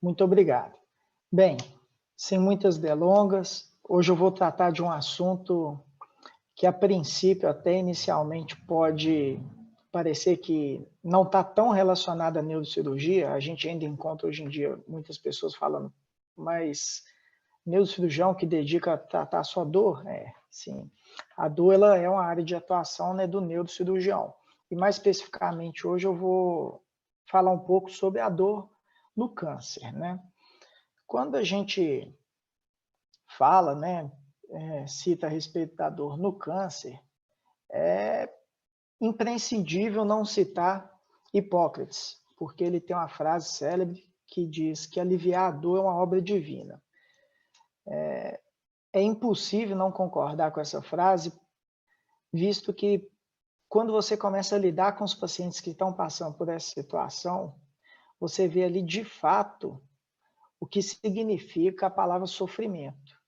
Muito obrigado. Bem, sem muitas delongas, hoje eu vou tratar de um assunto que, a princípio, até inicialmente pode parecer que não está tão relacionado à neurocirurgia. A gente ainda encontra hoje em dia muitas pessoas falando, mas neurocirurgião que dedica a tratar só dor? Sim. A dor ela é uma área de atuação, né, do neurocirurgião. E mais especificamente hoje eu vou falar um pouco sobre a dor no câncer, né? Quando a gente fala, né, cita a respeito da dor no câncer, é imprescindível não citar Hipócrates, porque ele tem uma frase célebre que diz que aliviar a dor é uma obra divina. É impossível não concordar com essa frase, visto que quando você começa a lidar com os pacientes que estão passando por essa situação, você vê ali de fato o que significa a palavra sofrimento.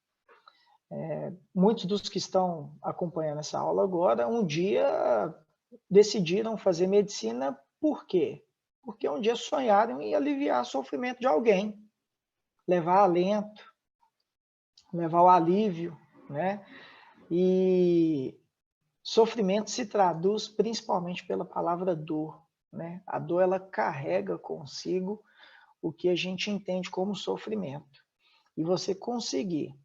Muitos dos que estão acompanhando essa aula agora, um dia decidiram fazer medicina, por quê? Porque um dia sonharam em aliviar o sofrimento de alguém, levar alento, levar o alívio, né? E sofrimento se traduz principalmente pela palavra dor, né? A dor, ela carrega consigo o que a gente entende como sofrimento. E você conseguir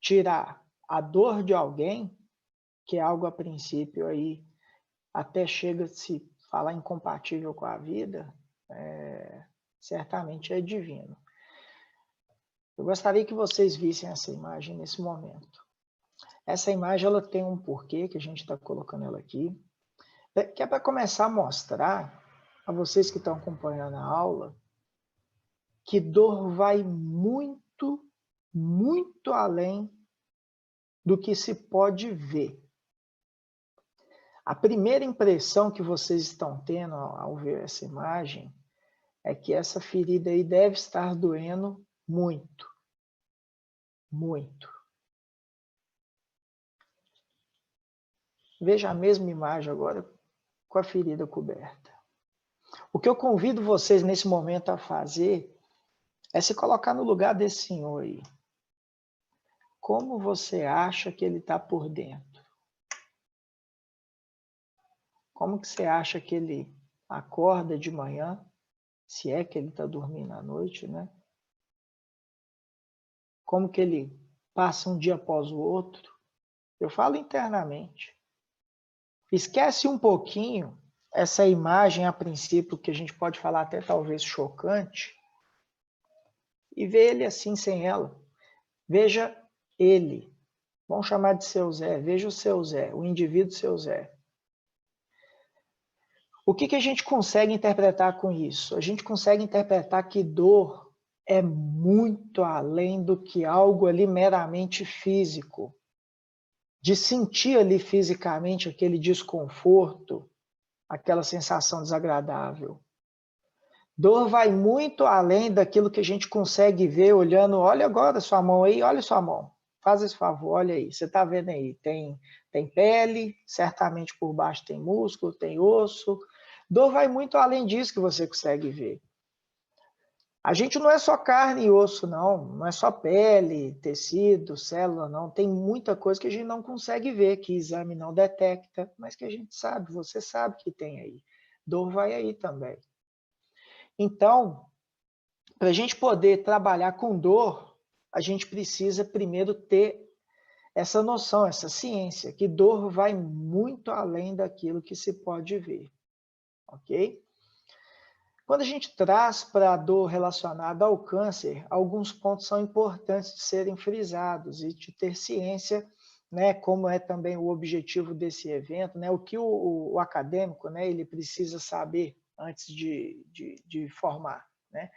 tirar a dor de alguém, que é algo a princípio aí até chega a se falar incompatível com a vida, certamente é divino. Eu gostaria que vocês vissem essa imagem nesse momento. Essa imagem ela tem um porquê que a gente está colocando ela aqui, que é para começar a mostrar a vocês que estão acompanhando a aula que dor vai muito, muito além do que se pode ver. A primeira impressão que vocês estão tendo ao ver essa imagem é que essa ferida aí deve estar doendo muito. Muito. Veja a mesma imagem agora com a ferida coberta. O que eu convido vocês nesse momento a fazer é se colocar no lugar desse senhor aí. Como você acha que ele está por dentro? Como que você acha que ele acorda de manhã, se é que ele está dormindo à noite, né? Como que ele passa um dia após o outro? Eu falo internamente. Esquece um pouquinho essa imagem, a princípio, que a gente pode falar até talvez chocante, e vê ele assim sem ela. Veja ele. Vamos chamar de seu Zé. Veja o seu Zé, o indivíduo seu Zé. O que a gente consegue interpretar com isso? A gente consegue interpretar que dor é muito além do que algo ali meramente físico. De sentir ali fisicamente aquele desconforto, aquela sensação desagradável. Dor vai muito além daquilo que a gente consegue ver olhando, olha agora sua mão aí, olha sua mão. Faz esse favor, olha aí, você está vendo aí, tem pele, certamente por baixo tem músculo, tem osso. Dor vai muito além disso que você consegue ver. A gente não é só carne e osso, não é só pele, tecido, célula, não. Tem muita coisa que a gente não consegue ver, que exame não detecta, mas que a gente sabe, você sabe que tem aí. Dor vai aí também. Então, para a gente poder trabalhar com dor, a gente precisa primeiro ter essa noção, essa ciência, que dor vai muito além daquilo que se pode ver, ok? Quando a gente traz para a dor relacionada ao câncer, alguns pontos são importantes de serem frisados e de ter ciência, né, como é também o objetivo desse evento, né, o que o acadêmico, né, ele precisa saber antes de formar, né?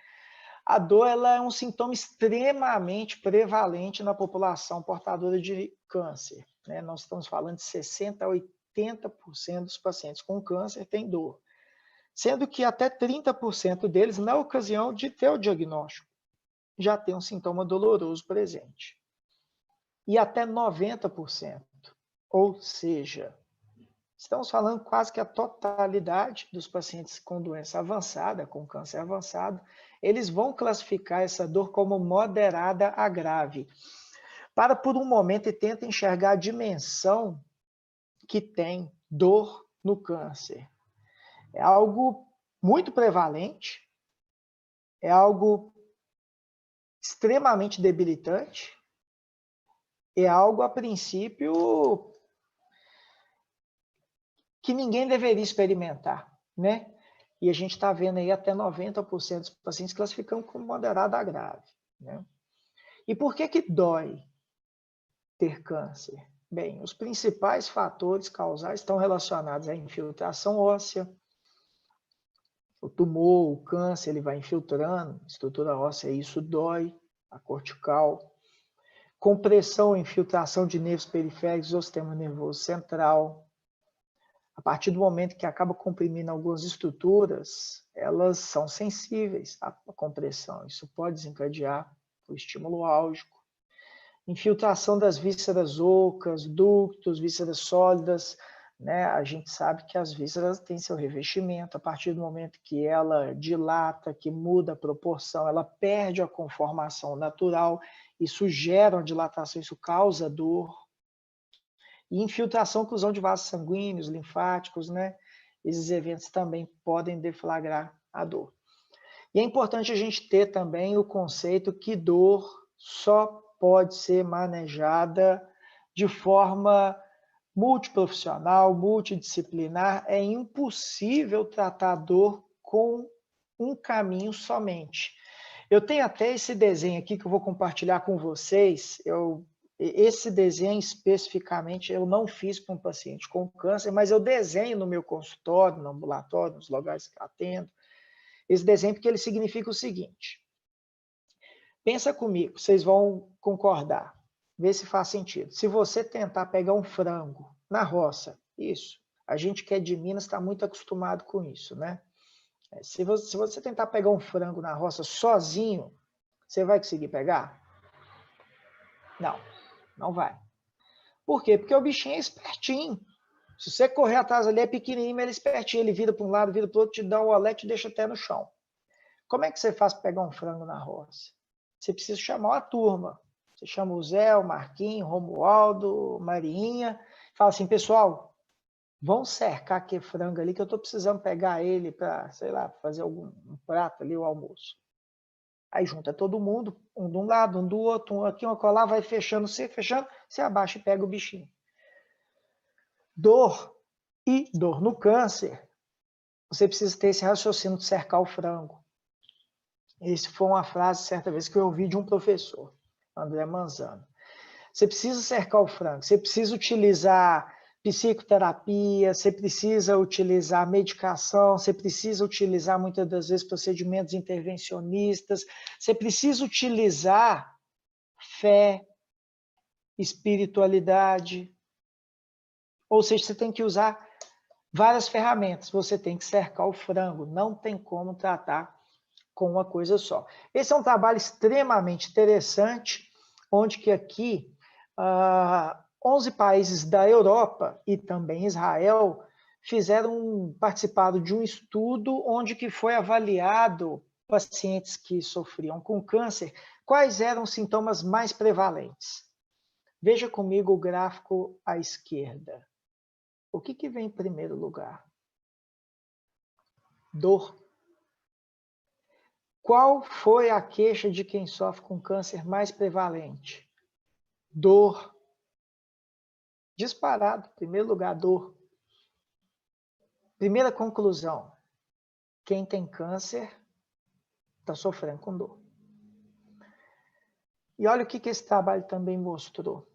A dor ela é um sintoma extremamente prevalente na população portadora de câncer, né? Nós estamos falando de 60% a 80% dos pacientes com câncer têm dor, sendo que até 30% deles, na ocasião de ter o diagnóstico, já tem um sintoma doloroso presente. E até 90%, ou seja, estamos falando quase que a totalidade dos pacientes com doença avançada, com câncer avançado, eles vão classificar essa dor como moderada a grave. Para por um momento e tenta enxergar a dimensão que tem dor no câncer. É algo muito prevalente, é algo extremamente debilitante, é algo, a princípio, que ninguém deveria experimentar, né? E a gente está vendo aí até 90% dos pacientes classificando como moderado a grave, né? E por que que dói ter câncer? Bem, os principais fatores causais estão relacionados à infiltração óssea. O tumor, o câncer, ele vai infiltrando, estrutura óssea, isso dói, a cortical. Compressão e infiltração de nervos periféricos do sistema nervoso central. A partir do momento que acaba comprimindo algumas estruturas, elas são sensíveis à compressão. Isso pode desencadear o estímulo álgico. Infiltração das vísceras ocas, ductos, vísceras sólidas, né? A gente sabe que as vísceras têm seu revestimento. A partir do momento que ela dilata, que muda a proporção, ela perde a conformação natural. Isso gera uma dilatação, isso causa dor. E infiltração, oclusão de vasos sanguíneos, linfáticos, né? Esses eventos também podem deflagrar a dor. E é importante a gente ter também o conceito que dor só pode ser manejada de forma multiprofissional, multidisciplinar. É impossível tratar a dor com um caminho somente. Eu tenho até esse desenho aqui que eu vou compartilhar com vocês. Esse desenho especificamente eu não fiz para um paciente com câncer, mas eu desenho no meu consultório, no ambulatório, nos lugares que atendo. Esse desenho porque ele significa o seguinte. Pensa comigo, vocês vão concordar. Vê se faz sentido. Se você tentar pegar um frango na roça, isso, a gente que é de Minas está muito acostumado com isso, né? Se você tentar pegar um frango na roça sozinho, você vai conseguir pegar? Não, não vai. Por quê? Porque o bichinho é espertinho. Se você correr atrás ali, é pequenininho, mas ele é espertinho. Ele vira para um lado, vira para o outro, te dá um olé, te deixa até no chão. Como é que você faz para pegar um frango na roça? Você precisa chamar uma turma. Você chama o Zé, o Marquinhos, o Romualdo, Marinha. Fala assim, pessoal, vão cercar aquele frango ali que eu estou precisando pegar ele para, sei lá, fazer um prato ali, o almoço. Aí junta todo mundo, um de um lado, um do outro, um aqui, um acolá, vai fechando, você abaixa e pega o bichinho. Dor no câncer, você precisa ter esse raciocínio de cercar o frango. Essa foi uma frase, certa vez, que eu ouvi de um professor, André Manzano. Você precisa cercar o frango, você precisa utilizar psicoterapia, você precisa utilizar medicação, você precisa utilizar, muitas das vezes, procedimentos intervencionistas, você precisa utilizar fé, espiritualidade. Ou seja, você tem que usar várias ferramentas, você tem que cercar o frango, não tem como tratar com uma coisa só. Esse é um trabalho extremamente interessante, onde que aqui 11 países da Europa e também Israel participaram de um estudo onde que foi avaliado pacientes que sofriam com câncer, quais eram os sintomas mais prevalentes. Veja comigo o gráfico à esquerda. O que vem em primeiro lugar? Dor. Qual foi a queixa de quem sofre com câncer mais prevalente? Dor. Disparado, em primeiro lugar, dor. Primeira conclusão, quem tem câncer está sofrendo com dor. E olha o que esse trabalho também mostrou.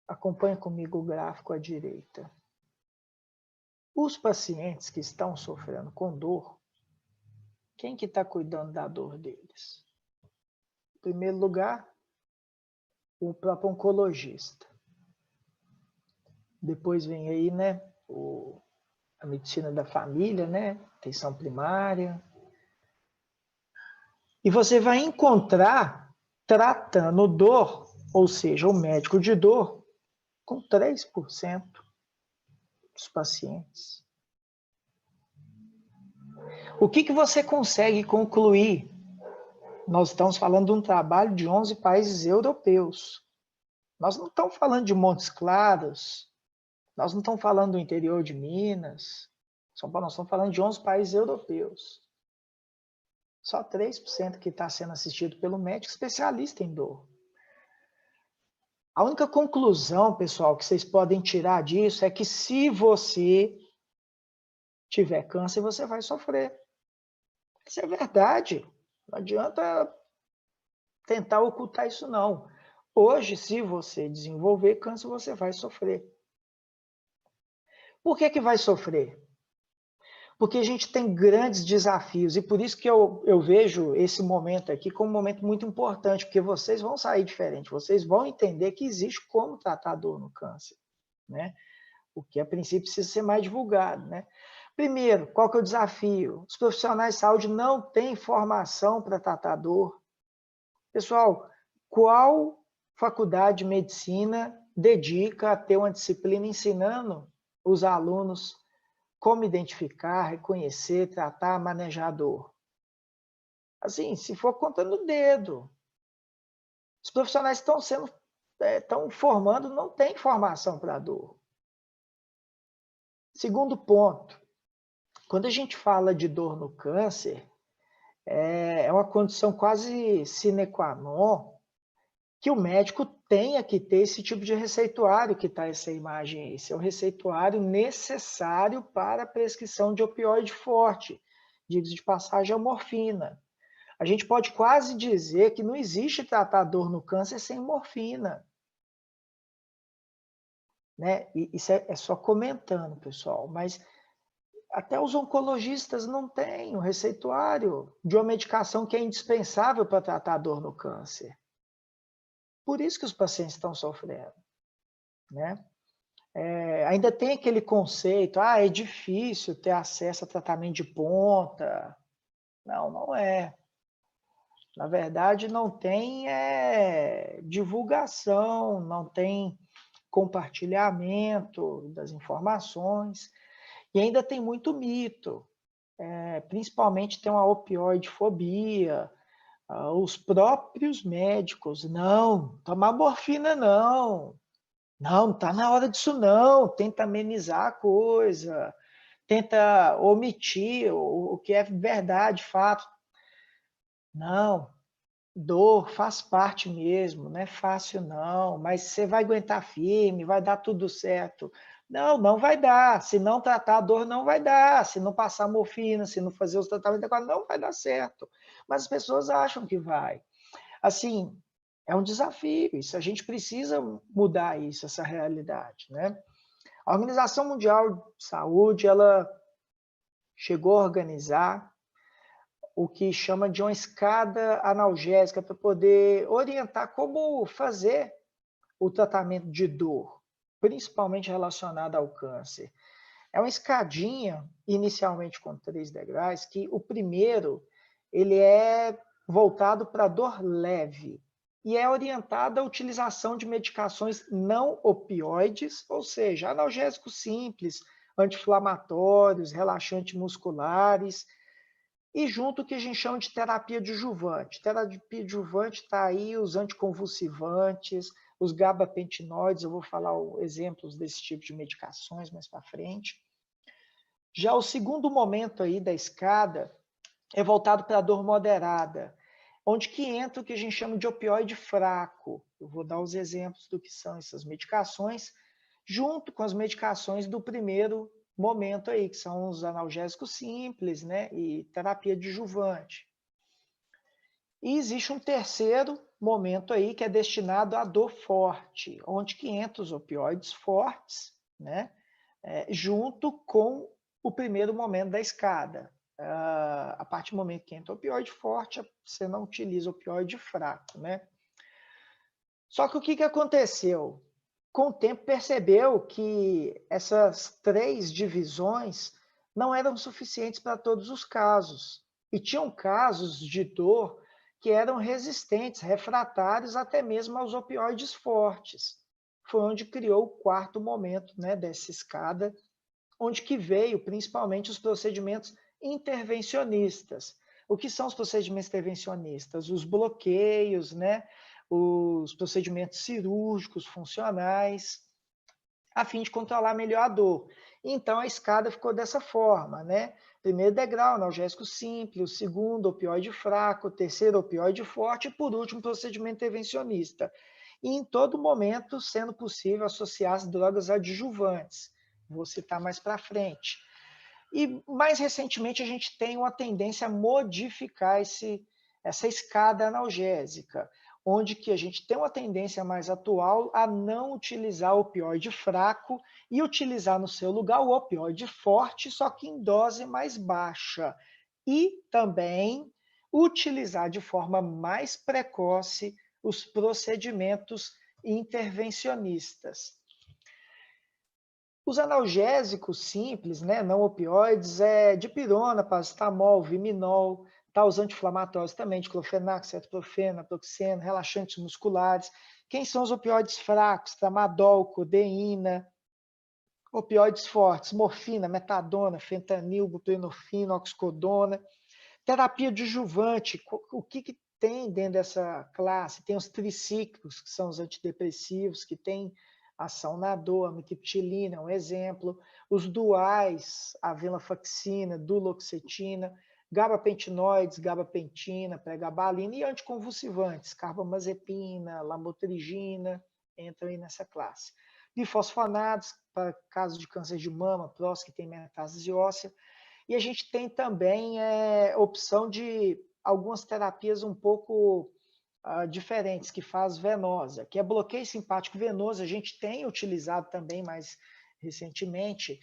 Acompanha comigo o gráfico à direita. Os pacientes que estão sofrendo com dor, quem que está cuidando da dor deles? Em primeiro lugar, o próprio oncologista. Depois vem aí, né, a medicina da família, né, atenção primária. E você vai encontrar tratando dor, ou seja, o médico de dor, com 3% dos pacientes. O que você consegue concluir Nós estamos falando de um trabalho de 11 países europeus. Nós não estamos falando de Montes Claros, nós não estamos falando do interior de Minas, São Paulo, nós estamos falando de 11 países europeus. Só 3% que está sendo assistido pelo médico especialista em dor. A única conclusão, pessoal, que vocês podem tirar disso é que se você tiver câncer, você vai sofrer. Isso é verdade. Não adianta tentar ocultar isso, não. Hoje, se você desenvolver câncer, você vai sofrer. Por que vai sofrer? Porque a gente tem grandes desafios, e por isso que eu vejo esse momento aqui como um momento muito importante, porque vocês vão sair diferente, vocês vão entender que existe como tratar a dor no câncer, né? O que a princípio precisa ser mais divulgado, né? Primeiro, qual que é o desafio? Os profissionais de saúde não têm formação para tratar dor. Pessoal, qual faculdade de medicina dedica a ter uma disciplina ensinando os alunos como identificar, reconhecer, tratar, manejar a dor? Assim, se for contando o dedo. Os profissionais estão formando, não tem formação para a dor. Segundo ponto, quando a gente fala de dor no câncer, é uma condição quase sine qua non que o médico tenha que ter esse tipo de receituário que está essa imagem aí. Esse é o receituário necessário para a prescrição de opioide forte, diga-se de passagem, a morfina. A gente pode quase dizer que não existe tratar dor no câncer sem morfina. Né? E isso é só comentando, pessoal, mas até os oncologistas não têm o receituário de uma medicação que é indispensável para tratar a dor no câncer. Por isso que os pacientes estão sofrendo. Né? Ainda tem aquele conceito, é difícil ter acesso a tratamento de ponta. Não, não é. Na verdade, não tem divulgação, não tem compartilhamento das informações, e ainda tem muito mito. Principalmente tem uma opioidefobia, os próprios médicos, não, tomar morfina não está na hora disso não, tenta amenizar a coisa, tenta omitir o que é verdade, fato. Não, dor faz parte mesmo, não é fácil não, mas você vai aguentar firme, vai dar tudo certo. Não, não vai dar, se não tratar a dor não vai dar, se não passar morfina, se não fazer os tratamentos adequados, não vai dar certo. Mas as pessoas acham que vai. Assim, é um desafio, isso, a gente precisa mudar isso, essa realidade, né? A Organização Mundial de Saúde, ela chegou a organizar o que chama de uma escada analgésica para poder orientar como fazer o tratamento de dor, principalmente relacionado ao câncer. É uma escadinha, inicialmente com 3 degraus, que o primeiro ele é voltado para dor leve e é orientado à utilização de medicações não opioides, ou seja, analgésicos simples, anti-inflamatórios, relaxantes musculares, e junto o que a gente chama de terapia adjuvante. Terapia adjuvante está aí os anticonvulsivantes, os gabapentinoides, eu vou falar exemplos desse tipo de medicações mais para frente. Já o segundo momento aí da escada é voltado para a dor moderada, onde que entra o que a gente chama de opioide fraco. Eu vou dar os exemplos do que são essas medicações, junto com as medicações do primeiro momento aí, que são os analgésicos simples, né, e terapia adjuvante. E existe um terceiro momento aí que é destinado à dor forte, onde que entra os opioides fortes, né, junto com o primeiro momento da escada. A partir do momento que entra opioide forte, você não utiliza opioide fraco, né? Só que o que aconteceu? Com o tempo percebeu que essas 3 divisões não eram suficientes para todos os casos. E tinham casos de dor que eram resistentes, refratários até mesmo aos opioides fortes. Foi onde criou o quarto momento, né, dessa escada, onde que veio principalmente os procedimentos intervencionistas, O que são os procedimentos intervencionistas? Os bloqueios, né? Os procedimentos cirúrgicos funcionais, a fim de controlar melhor a dor. Então, a escada ficou dessa forma, né? Primeiro degrau, analgésico simples, o segundo, opioide fraco, o terceiro, opioide forte, e por último, procedimento intervencionista. E em todo momento, sendo possível, associar as drogas adjuvantes. Vou citar mais para frente. E, mais recentemente, a gente tem uma tendência a modificar essa escada analgésica, onde que a gente tem uma tendência mais atual a não utilizar o opioide fraco e utilizar no seu lugar o opioide forte, só que em dose mais baixa. E também utilizar de forma mais precoce os procedimentos intervencionistas. Os analgésicos simples, né, não opioides, dipirona, paracetamol, viminol, tá, os anti-inflamatórios também, diclofenac, cetoprofeno, naproxeno, relaxantes musculares. Quem são os opioides fracos? Tramadol, codeína. Opioides fortes, morfina, metadona, fentanil, buprenorfina, oxicodona. Terapia adjuvante, o que tem dentro dessa classe? Tem os tricíclicos, que são os antidepressivos, que têm ação na dor, a amitriptilina é um exemplo. Os duais, a venlafaxina, duloxetina, gabapentinoides, gabapentina, pregabalina e anticonvulsivantes, carbamazepina, lamotrigina, entram aí nessa classe. Bifosfonados, para casos de câncer de mama, próstata que tem metástase óssea. E a gente tem também opção de algumas terapias um pouco diferentes, que faz venosa, que é bloqueio simpático venoso. A gente tem utilizado também mais recentemente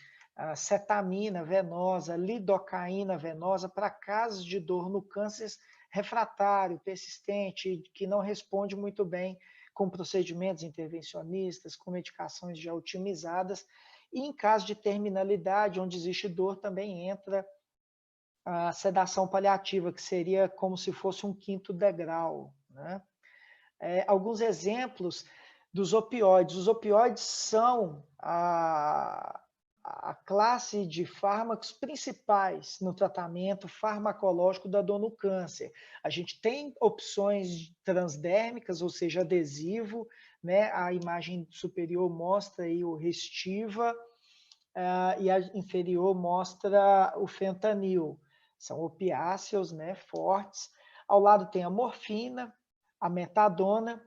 cetamina venosa, lidocaína venosa para casos de dor no câncer refratário, persistente, que não responde muito bem com procedimentos intervencionistas, com medicações já otimizadas. E em caso de terminalidade, onde existe dor, também entra a sedação paliativa, que seria como se fosse um quinto degrau, né? Alguns exemplos dos opioides. Os opioides são a classe de fármacos principais no tratamento farmacológico da dor no câncer. A gente tem opções transdérmicas, ou seja, adesivo, né? A imagem superior mostra aí o Restiva, e a inferior mostra o fentanil. São opiáceos, né, fortes. Ao lado tem a morfina, a metadona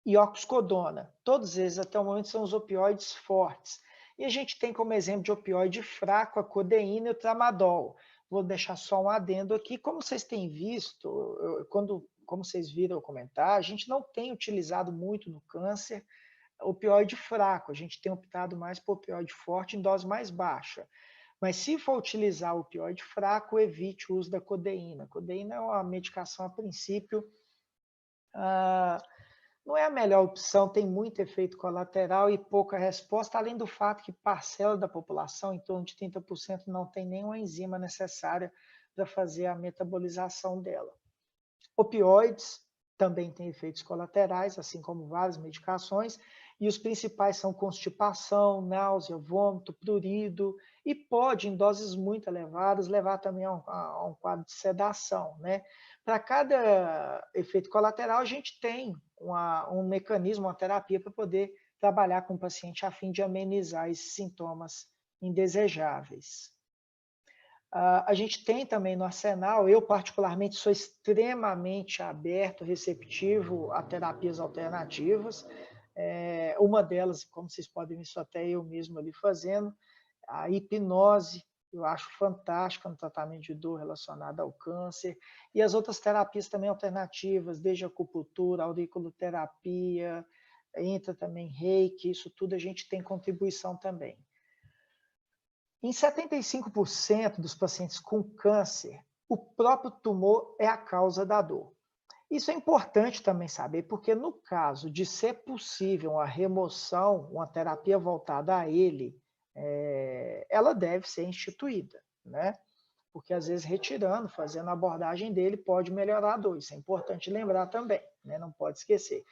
e oxicodona. Todos eles, até o momento, são os opioides fortes. E a gente tem como exemplo de opioide fraco a codeína e o tramadol. Vou deixar só um adendo aqui. Como vocês têm visto, como vocês viram eu comentar, a gente não tem utilizado muito no câncer opioide fraco, a gente tem optado mais por opioide forte em dose mais baixa. Mas se for utilizar o opioide fraco, evite o uso da codeína. A codeína é uma medicação, a princípio, não é a melhor opção, tem muito efeito colateral e pouca resposta, além do fato que parcela da população, em torno de 30%, não tem nenhuma enzima necessária para fazer a metabolização dela. Opioides também têm efeitos colaterais, assim como várias medicações, e os principais são constipação, náusea, vômito, prurido, e pode, em doses muito elevadas, levar também a um quadro de sedação, né? Para cada efeito colateral, a gente tem um mecanismo, uma terapia para poder trabalhar com o paciente a fim de amenizar esses sintomas indesejáveis. A gente tem também no arsenal, eu particularmente sou extremamente aberto, receptivo a terapias alternativas. Uma delas, como vocês podem ver, isso até eu mesmo ali fazendo, a hipnose, eu acho fantástica no tratamento de dor relacionada ao câncer, e as outras terapias também alternativas, desde acupuntura, auriculoterapia, entra também reiki, isso tudo a gente tem contribuição também. Em 75% dos pacientes com câncer, o próprio tumor é a causa da dor. Isso é importante também saber, porque no caso de ser possível a remoção, uma terapia voltada a ele, ela deve ser instituída, né? Porque às vezes retirando, fazendo a abordagem dele, pode melhorar a dor. Isso é importante lembrar também, né? Não pode esquecer.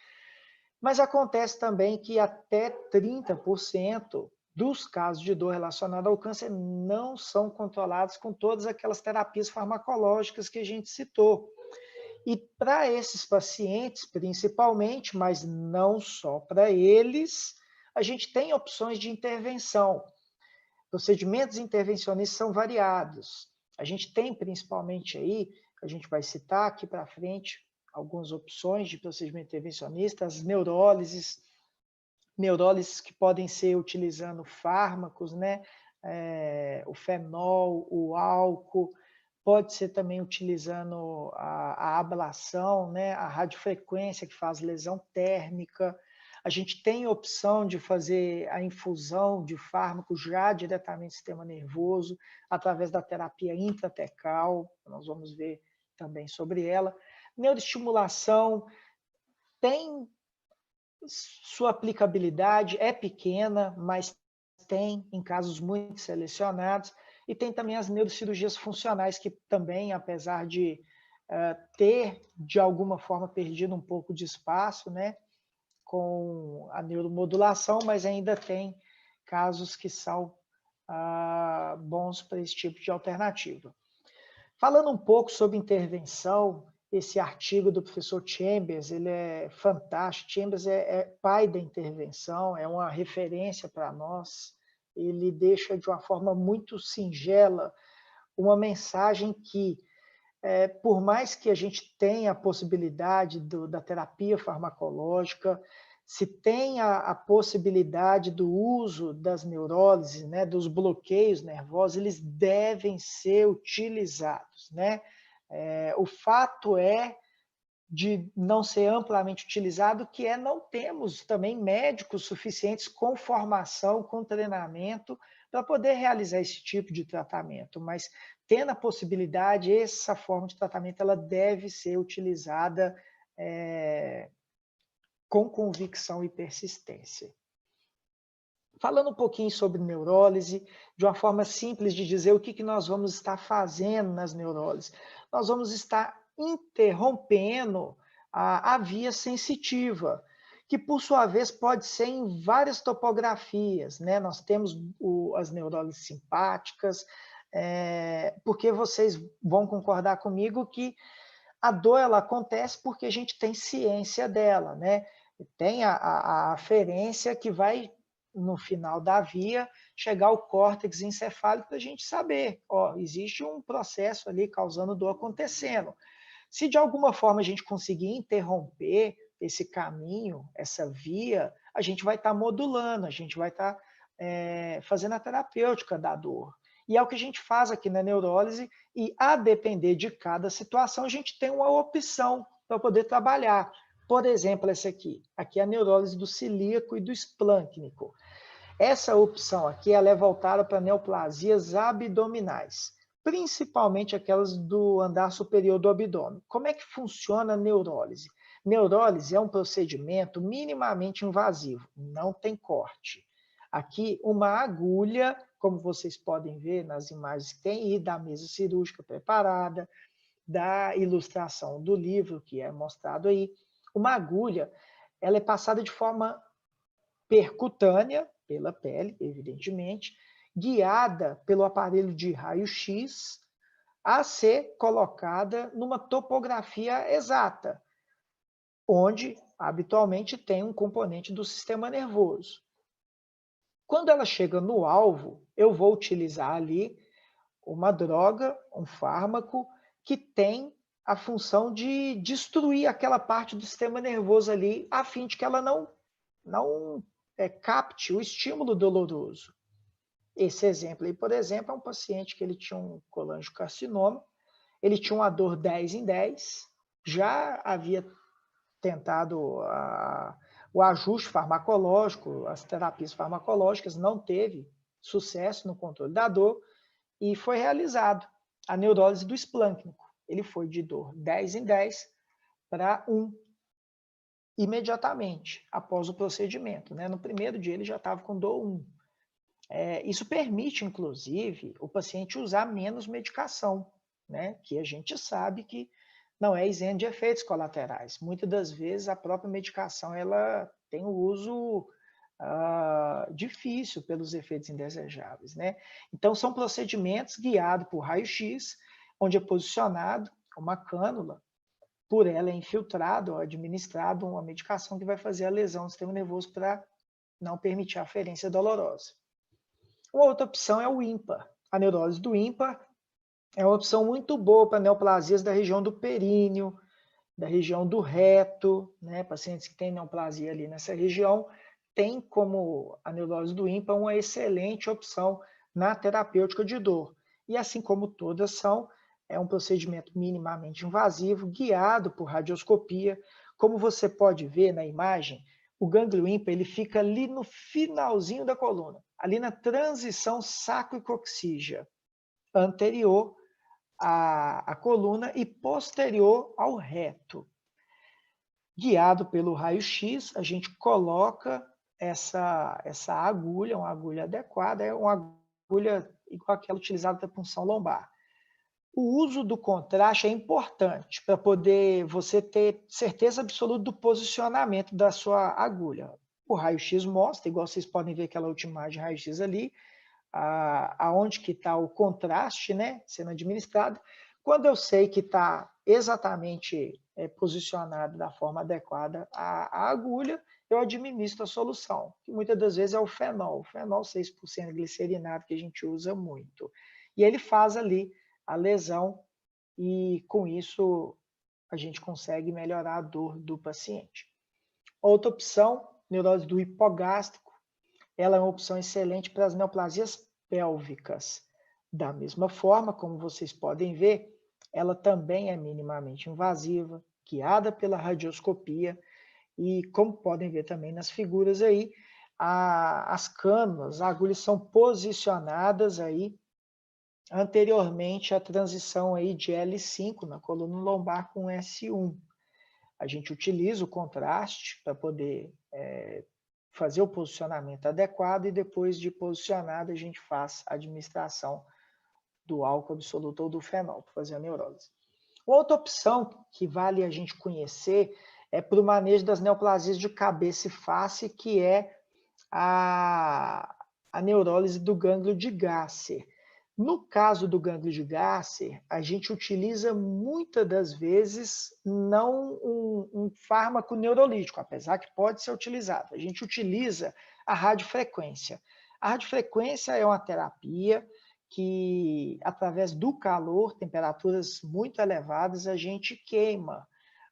Mas acontece também que até 30% dos casos de dor relacionada ao câncer não são controlados com todas aquelas terapias farmacológicas que a gente citou. E para esses pacientes, principalmente, mas não só para eles, a gente tem opções de intervenção. Procedimentos intervencionistas são variados. A gente tem principalmente aí, a gente vai citar aqui para frente, algumas opções de procedimento intervencionista, as neurólises que podem ser utilizando fármacos, né? O fenol, o álcool, pode ser também utilizando a ablação, né? A radiofrequência que faz lesão térmica. A gente tem a opção de fazer a infusão de fármacos já diretamente no sistema nervoso, através da terapia intratecal, nós vamos ver também sobre ela. Neuroestimulação tem sua aplicabilidade, é pequena, mas tem em casos muito selecionados, e tem também as neurocirurgias funcionais, que também, apesar de ter, de alguma forma, perdido um pouco de espaço, né, com a neuromodulação, mas ainda tem casos que são bons para esse tipo de alternativa. Falando um pouco sobre intervenção, esse artigo do professor Chambers, ele é fantástico. Chambers é pai da intervenção, é uma referência para nós. Ele deixa de uma forma muito singela uma mensagem que, por mais que a gente tenha a possibilidade da terapia farmacológica, se tem a possibilidade do uso das neurólises, né, dos bloqueios nervosos, eles devem ser utilizados, né? O fato é de não ser amplamente utilizado, que não temos também médicos suficientes com formação, com treinamento, para poder realizar esse tipo de tratamento. Mas, tendo a possibilidade, essa forma de tratamento ela deve ser utilizada com convicção e persistência. Falando um pouquinho sobre neurólise, de uma forma simples de dizer o que nós vamos estar fazendo nas neurólises. Nós vamos estar interrompendo a via sensitiva, que por sua vez pode ser em várias topografias, né? Nós temos as neurólises simpáticas, porque vocês vão concordar comigo que a dor ela acontece porque a gente tem ciência dela, né? Tem a aferência que vai, no final da via, chegar ao córtex encefálico para a gente saber, existe um processo ali causando dor acontecendo. Se de alguma forma a gente conseguir interromper esse caminho, essa via, a gente vai estar modulando, a gente vai estar fazendo a terapêutica da dor. E é o que a gente faz aqui na neurólise, e a depender de cada situação, a gente tem uma opção para poder trabalhar. Por exemplo, essa aqui. Aqui é a neurólise do celíaco e do esplâncnico. Essa opção aqui ela é voltada para neoplasias abdominais, principalmente aquelas do andar superior do abdômen. Como é que funciona a neurólise? Neurólise é um procedimento minimamente invasivo, não tem corte. Aqui, uma agulha, como vocês podem ver nas imagens que tem aí, da mesa cirúrgica preparada, da ilustração do livro que é mostrado aí, uma agulha, ela é passada de forma percutânea, pela pele, evidentemente, guiada pelo aparelho de raio-x a ser colocada numa topografia exata, onde habitualmente tem um componente do sistema nervoso. Quando ela chega no alvo, eu vou utilizar ali uma droga, um fármaco, que tem a função de destruir aquela parte do sistema nervoso ali, a fim de que ela não capte o estímulo doloroso. Esse exemplo aí, por exemplo, é um paciente que ele tinha um colangiocarcinoma, ele tinha uma dor 10 em 10, já havia tentado o ajuste farmacológico, as terapias farmacológicas, não teve sucesso no controle da dor, e foi realizado a neurólise do esplâncnico. Ele foi de dor 10 em 10 para 1, imediatamente após o procedimento. Né? No primeiro dia ele já estava com dor 1. Isso permite, inclusive, o paciente usar menos medicação, né? Que a gente sabe que não é isento de efeitos colaterais. Muitas das vezes a própria medicação ela tem o uso difícil pelos efeitos indesejáveis, né? Então, são procedimentos guiados por raio-x, onde é posicionado uma cânula, por ela é infiltrado ou administrado uma medicação que vai fazer a lesão do sistema nervoso para não permitir a aferência dolorosa. Uma outra opção é o ímpar. A neurólise do ímpar é uma opção muito boa para neoplasias da região do períneo, da região do reto, né? Pacientes que têm neoplasia ali nessa região, tem como a neurólise do ímpar uma excelente opção na terapêutica de dor. E assim como todas são, é um procedimento minimamente invasivo, guiado por radioscopia. Como você pode ver na imagem, o gânglio ímpar ele fica ali no finalzinho da coluna, ali na transição sacro-coxígea, anterior à coluna e posterior ao reto. Guiado pelo raio-x, a gente coloca essa agulha, uma agulha adequada, é uma agulha igual aquela utilizada para punção lombar. O uso do contraste é importante para poder você ter certeza absoluta do posicionamento da sua agulha. O raio-x mostra, igual vocês podem ver aquela última imagem de raio-x ali, aonde que está o contraste, né, sendo administrado. Quando eu sei que está exatamente posicionado da forma adequada a agulha, eu administro a solução, que muitas das vezes é o fenol 6% glicerinado, que a gente usa muito. E ele faz ali a lesão e, com isso, a gente consegue melhorar a dor do paciente. Outra opção, neurose do hipogástrico, ela é uma opção excelente para as neoplasias pélvicas. Da mesma forma, como vocês podem ver, ela também é minimamente invasiva, guiada pela radioscopia, e como podem ver também nas figuras aí, as cânulas, as agulhas são posicionadas aí anteriormente à transição aí de L5 na coluna lombar com S1. A gente utiliza o contraste para poder fazer o posicionamento adequado e depois de posicionado a gente faz a administração do álcool absoluto ou do fenol para fazer a neurose. Outra opção que vale a gente conhecer é para o manejo das neoplasias de cabeça e face, que é a neurólise do gânglio de Gasser. No caso do gânglio de Gasser, a gente utiliza muitas das vezes não um fármaco neurolítico, apesar que pode ser utilizado. A gente utiliza a radiofrequência. A radiofrequência é uma terapia que, através do calor, temperaturas muito elevadas, a gente queima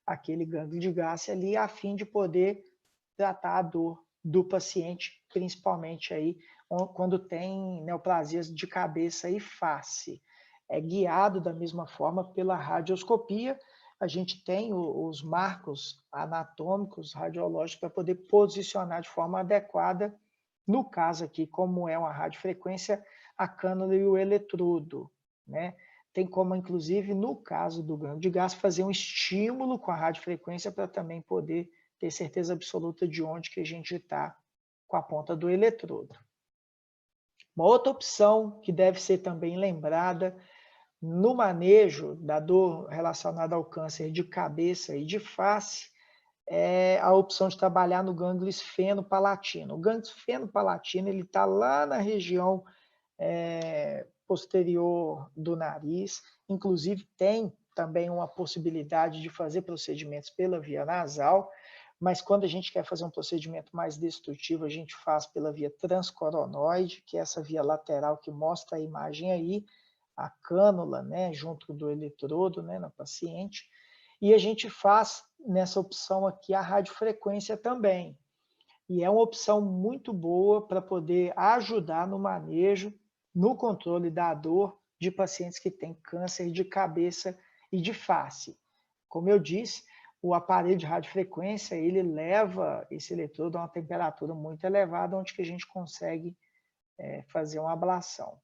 aquele gânglio de Gasser ali a fim de poder tratar a dor do paciente, principalmente aí quando tem neoplasias de cabeça e face. É guiado da mesma forma pela radioscopia. A gente tem os marcos anatômicos, radiológicos, para poder posicionar de forma adequada. No caso aqui, como é uma radiofrequência, a cânula e o eletrodo, né? Tem como, inclusive, no caso do gânglio de Gasser, fazer um estímulo com a radiofrequência para também poder ter certeza absoluta de onde que a gente está com a ponta do eletrodo. Uma outra opção que deve ser também lembrada no manejo da dor relacionada ao câncer de cabeça e de face é a opção de trabalhar no gânglio esfenopalatino. O gânglio esfenopalatino está lá na região posterior do nariz, inclusive tem também uma possibilidade de fazer procedimentos pela via nasal, mas quando a gente quer fazer um procedimento mais destrutivo, a gente faz pela via transcoronoide, que é essa via lateral que mostra a imagem aí, a cânula, né, junto do eletrodo, né, na paciente, e a gente faz nessa opção aqui a radiofrequência também. E é uma opção muito boa para poder ajudar no manejo, no controle da dor de pacientes que têm câncer de cabeça e de face. Como eu disse, o aparelho de radiofrequência, ele leva esse eletrodo a uma temperatura muito elevada, onde que a gente consegue fazer uma ablação,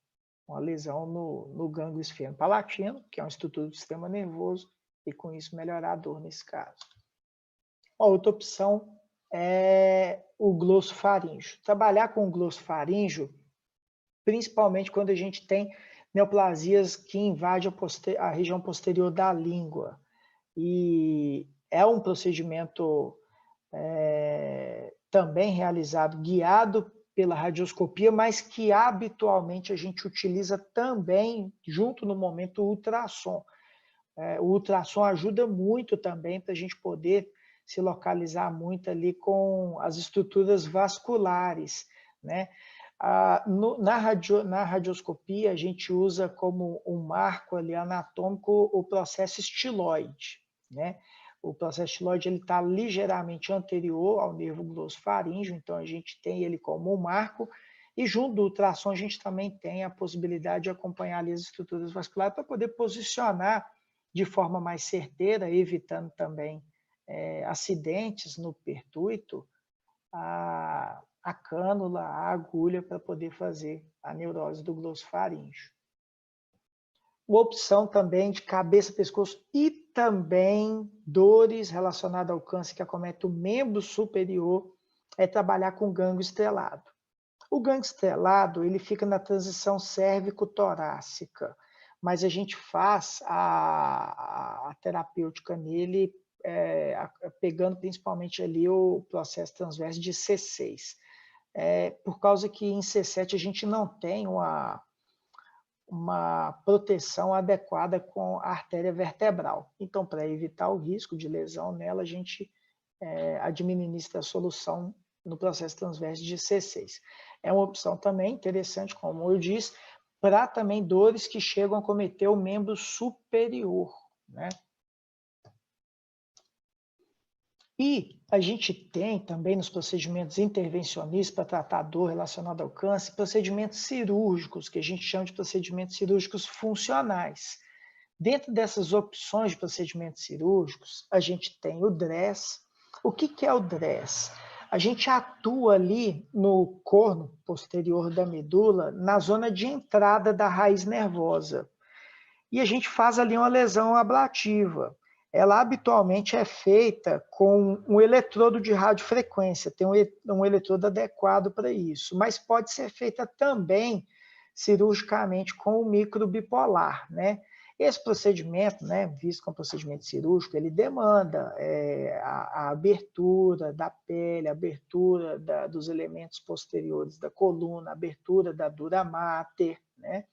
uma lesão no gânglio esfenopalatino, que é uma estrutura do sistema nervoso, e com isso melhorar a dor nesse caso. A outra opção é o glossofaríngeo. Trabalhar com o glossofaríngeo, principalmente quando a gente tem neoplasias que invadem a região posterior da língua. E é um procedimento também realizado guiado pela radioscopia, mas que habitualmente a gente utiliza também junto no momento o ultrassom. O ultrassom ajuda muito também para a gente poder se localizar muito ali com as estruturas vasculares, né? Na radioscopia, a gente usa como um marco ali anatômico o processo estiloide, né? O processo estiloide está ligeiramente anterior ao nervo glossofaríngeo, então a gente tem ele como um marco, e junto do ultrassom a gente também tem a possibilidade de acompanhar ali as estruturas vasculares para poder posicionar de forma mais certeira, evitando também acidentes no pertuito, a cânula, a agulha para poder fazer a neurose do glossofaríngeo. Uma opção também de cabeça, pescoço e também dores relacionadas ao câncer que acomete o membro superior é trabalhar com gânglio estrelado. O gânglio estrelado ele fica na transição cérvico-torácica, mas a gente faz a terapêutica nele pegando principalmente ali o processo transverso de C6. Por causa que em C7 a gente não tem uma proteção adequada com a artéria vertebral. Então, para evitar o risco de lesão nela, a gente administra a solução no processo transverso de C6. É uma opção também interessante, como eu disse, para também dores que chegam a cometer o membro superior, né? E a gente tem também nos procedimentos intervencionistas para tratar dor relacionada ao câncer, procedimentos cirúrgicos, que a gente chama de procedimentos cirúrgicos funcionais. Dentro dessas opções de procedimentos cirúrgicos, a gente tem o DRESS. O que é o DRESS? A gente atua ali no corno posterior da medula, na zona de entrada da raiz nervosa. E a gente faz ali uma lesão ablativa. Ela habitualmente é feita com um eletrodo de radiofrequência, tem um eletrodo adequado para isso, mas pode ser feita também cirurgicamente com o microbipolar, né? Esse procedimento, né, visto como procedimento cirúrgico, ele demanda a abertura da pele, a abertura dos elementos posteriores da coluna, a abertura da dura mater, né,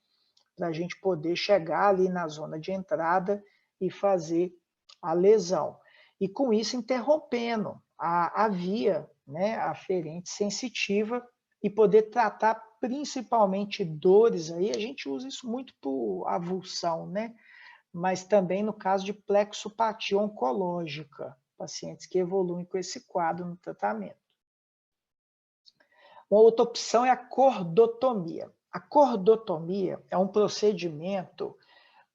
para a gente poder chegar ali na zona de entrada e fazer a lesão. E com isso interrompendo a via, né, aferente sensitiva e poder tratar principalmente dores. Aí a gente usa isso muito por avulsão, né? Mas também no caso de plexopatia oncológica, pacientes que evoluem com esse quadro no tratamento. Uma outra opção é a cordotomia. A cordotomia é um procedimento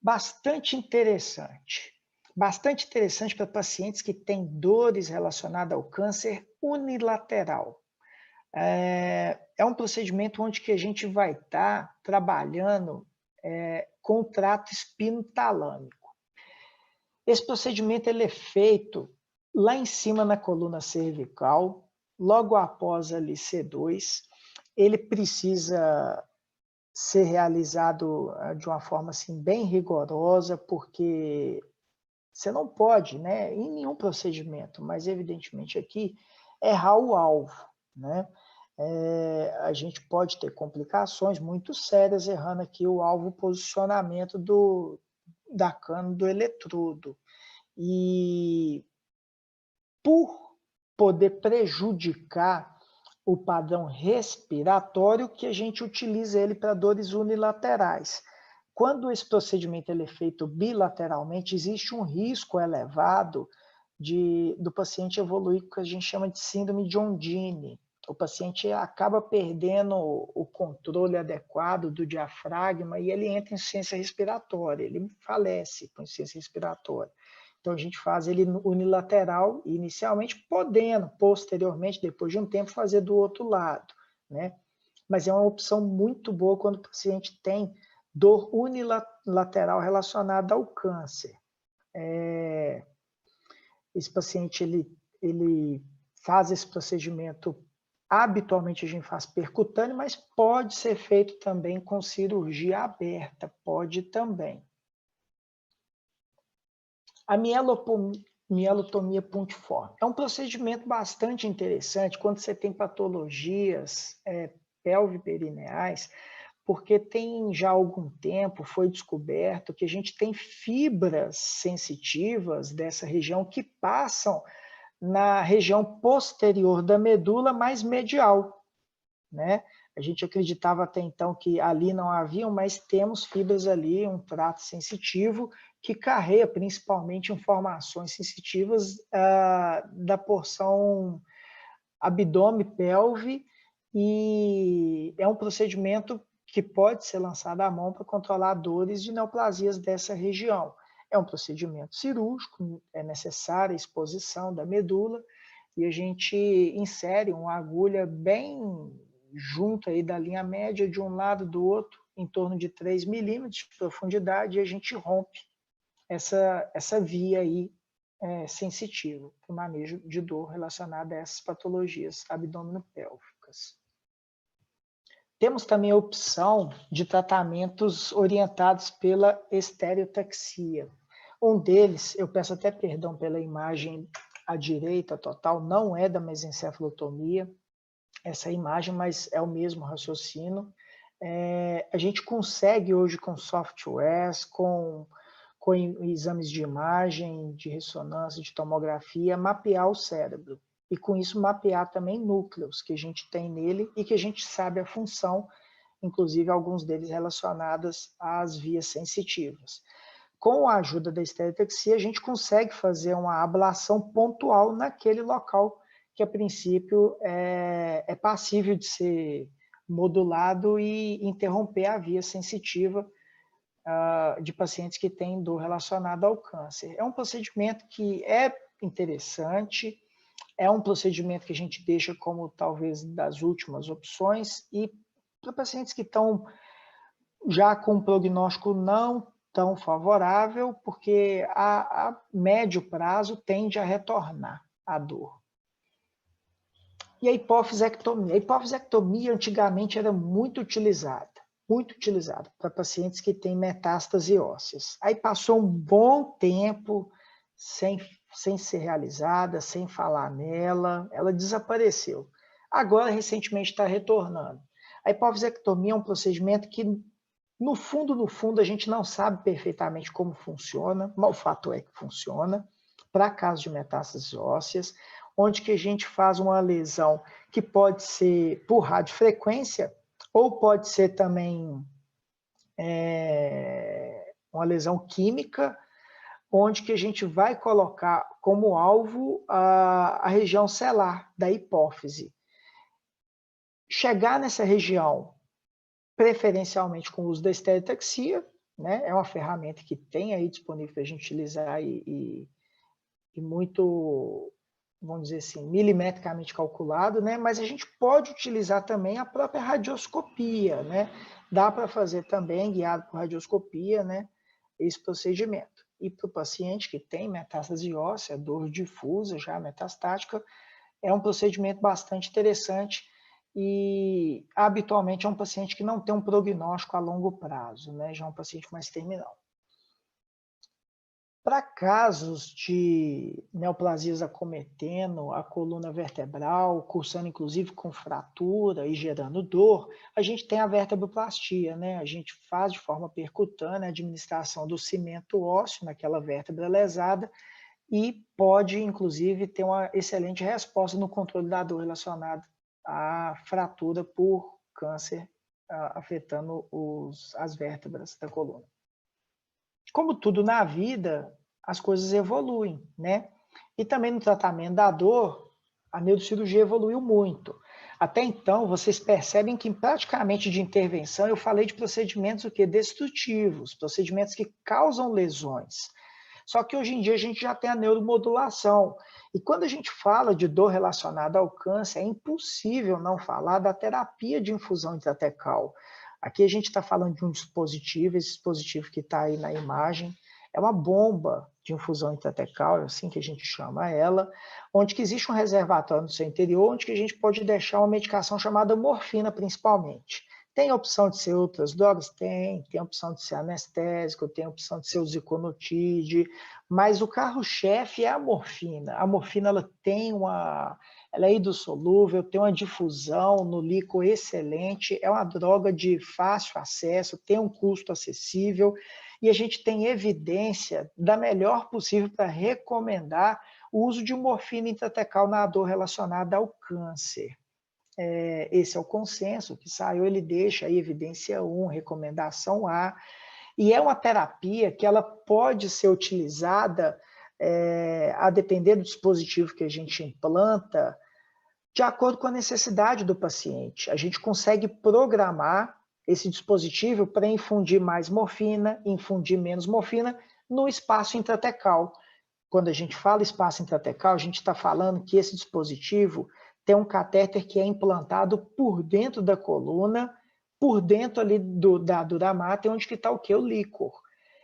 bastante interessante para pacientes que têm dores relacionadas ao câncer unilateral. É um procedimento onde que a gente vai estar trabalhando com o trato espinotalâmico. Esse procedimento ele é feito lá em cima na coluna cervical, logo após ali C2, ele precisa ser realizado de uma forma assim, bem rigorosa, porque você não pode, né, em nenhum procedimento, mas evidentemente aqui, errar o alvo, né? A gente pode ter complicações muito sérias errando aqui o alvo, o posicionamento da cana do eletrodo. E por poder prejudicar o padrão respiratório, que a gente utiliza ele para dores unilaterais. Quando esse procedimento ele é feito bilateralmente, existe um risco elevado do paciente evoluir com o que a gente chama de síndrome de Ondine. O paciente acaba perdendo o controle adequado do diafragma e ele entra em insuficiência respiratória, ele falece com insuficiência respiratória. Então, a gente faz ele unilateral, inicialmente, podendo, posteriormente, depois de um tempo, fazer do outro lado, né? Mas é uma opção muito boa quando o paciente tem dor unilateral relacionada ao câncer. Esse paciente, ele faz esse procedimento, habitualmente a gente faz percutâneo, mas pode ser feito também com cirurgia aberta, pode também. A mielotomia puntiforme. É um procedimento bastante interessante quando você tem patologias pelviperineais, porque tem já algum tempo, foi descoberto que a gente tem fibras sensitivas dessa região que passam na região posterior da medula, mais medial, né? A gente acreditava até então que ali não haviam, mas temos fibras ali, um trato sensitivo que carrega principalmente informações sensitivas da porção abdômen-pelve, e é um procedimento que pode ser lançado à mão para controlar dores de neoplasias dessa região. É um procedimento cirúrgico, é necessária a exposição da medula, e a gente insere uma agulha bem junto aí da linha média, de um lado do outro, em torno de 3 milímetros de profundidade, e a gente rompe essa via aí sensitiva para o manejo de dor relacionada a essas patologias abdominopélvicas. Temos também a opção de tratamentos orientados pela estereotaxia. Um deles, eu peço até perdão pela imagem à direita total, não é da mesencefalotomia, essa imagem, mas é o mesmo raciocínio. A gente consegue hoje com softwares, com exames de imagem, de ressonância, de tomografia, mapear o cérebro. E com isso mapear também núcleos que a gente tem nele e que a gente sabe a função, inclusive alguns deles relacionados às vias sensitivas. Com a ajuda da estereotaxia, a gente consegue fazer uma ablação pontual naquele local que, a princípio, é passível de ser modulado e interromper a via sensitiva de pacientes que têm dor relacionada ao câncer. É um procedimento que é interessante, é um procedimento que a gente deixa como talvez das últimas opções, e para pacientes que estão já com um prognóstico não tão favorável, porque a médio prazo tende a retornar a dor. E a hipofisectomia. A hipofisectomia antigamente era muito utilizada para pacientes que têm metástase ósseas. Aí passou um bom tempo sem ser realizada, sem falar nela, ela desapareceu. Agora, recentemente, está retornando. A hipofisectomia é um procedimento que, no fundo, a gente não sabe perfeitamente como funciona, mas o fato é que funciona, para casos de metástases ósseas, onde que a gente faz uma lesão que pode ser por radiofrequência, ou pode ser também uma lesão química, onde que a gente vai colocar como alvo a região celular da hipófise. Chegar nessa região, preferencialmente com o uso da estereotaxia, né? É uma ferramenta que tem aí disponível para a gente utilizar e muito, vamos dizer assim, milimetricamente calculado, né? Mas a gente pode utilizar também a própria radioscopia, né? Dá para fazer também, guiado por radioscopia, né? Esse procedimento. E para o paciente que tem metástase óssea, dor difusa, já metastática, é um procedimento bastante interessante e habitualmente é um paciente que não tem um prognóstico a longo prazo, né? Já é um paciente mais terminal. Para casos de neoplasias acometendo a coluna vertebral, cursando inclusive com fratura e gerando dor, a gente tem a vertebroplastia, né? A gente faz de forma percutânea a administração do cimento ósseo naquela vértebra lesada e pode, inclusive, ter uma excelente resposta no controle da dor relacionada à fratura por câncer afetando as vértebras da coluna. Como tudo na vida, as coisas evoluem, né? E também no tratamento da dor, a neurocirurgia evoluiu muito. Até então, vocês percebem que praticamente de intervenção eu falei de procedimentos destrutivos, procedimentos que causam lesões. Só que hoje em dia a gente já tem a neuromodulação. E quando a gente fala de dor relacionada ao câncer, é impossível não falar da terapia de infusão intratecal. Aqui a gente está falando de um dispositivo, esse dispositivo que está aí na imagem, é uma bomba de infusão intratecal, é assim que a gente chama ela, onde que existe um reservatório no seu interior, onde que a gente pode deixar uma medicação chamada morfina, principalmente. Tem a opção de ser outras drogas? Tem a opção de ser anestésico, tem a opção de ser o ziconotide, mas o carro-chefe é a morfina. A morfina ela é hidrossolúvel, tem uma difusão no líquido excelente, é uma droga de fácil acesso, tem um custo acessível, e a gente tem evidência da melhor possível para recomendar o uso de morfina intratecal na dor relacionada ao câncer. Esse é o consenso que saiu, ele deixa aí evidência 1, recomendação A, e é uma terapia que ela pode ser utilizada a depender do dispositivo que a gente implanta, de acordo com a necessidade do paciente. A gente consegue programar esse dispositivo para infundir mais morfina, infundir menos morfina no espaço intratecal. Quando a gente fala espaço intratecal, a gente está falando que esse dispositivo tem um catéter que é implantado por dentro da coluna, por dentro ali da dura mater, onde que está o que? O líquor.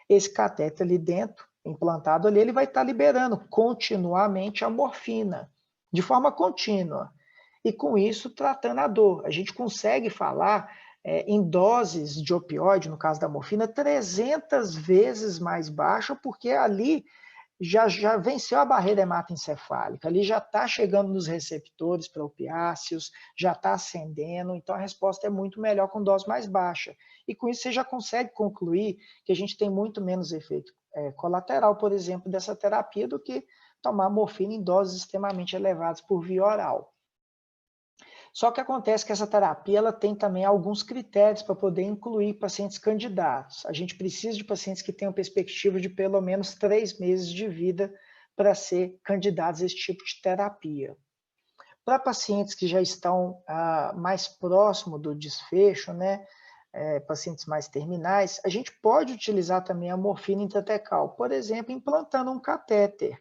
Esse catéter ali dentro, implantado ali, ele vai estar liberando continuamente a morfina, de forma contínua. E com isso, tratando a dor. A gente consegue falar em doses de opioide, no caso da morfina, 300 vezes mais baixa, porque ali já venceu a barreira hematoencefálica, ali já está chegando nos receptores para opiáceos, já está acendendo, então a resposta é muito melhor com dose mais baixa. E com isso você já consegue concluir que a gente tem muito menos efeito colateral, por exemplo, dessa terapia do que tomar morfina em doses extremamente elevadas por via oral. Só que acontece que essa terapia ela tem também alguns critérios para poder incluir pacientes candidatos. A gente precisa de pacientes que tenham perspectiva de pelo menos 3 meses de vida para ser candidatos a esse tipo de terapia. Para pacientes que já estão mais próximo do desfecho, né, pacientes mais terminais, a gente pode utilizar também a morfina intratecal, por exemplo, implantando um catéter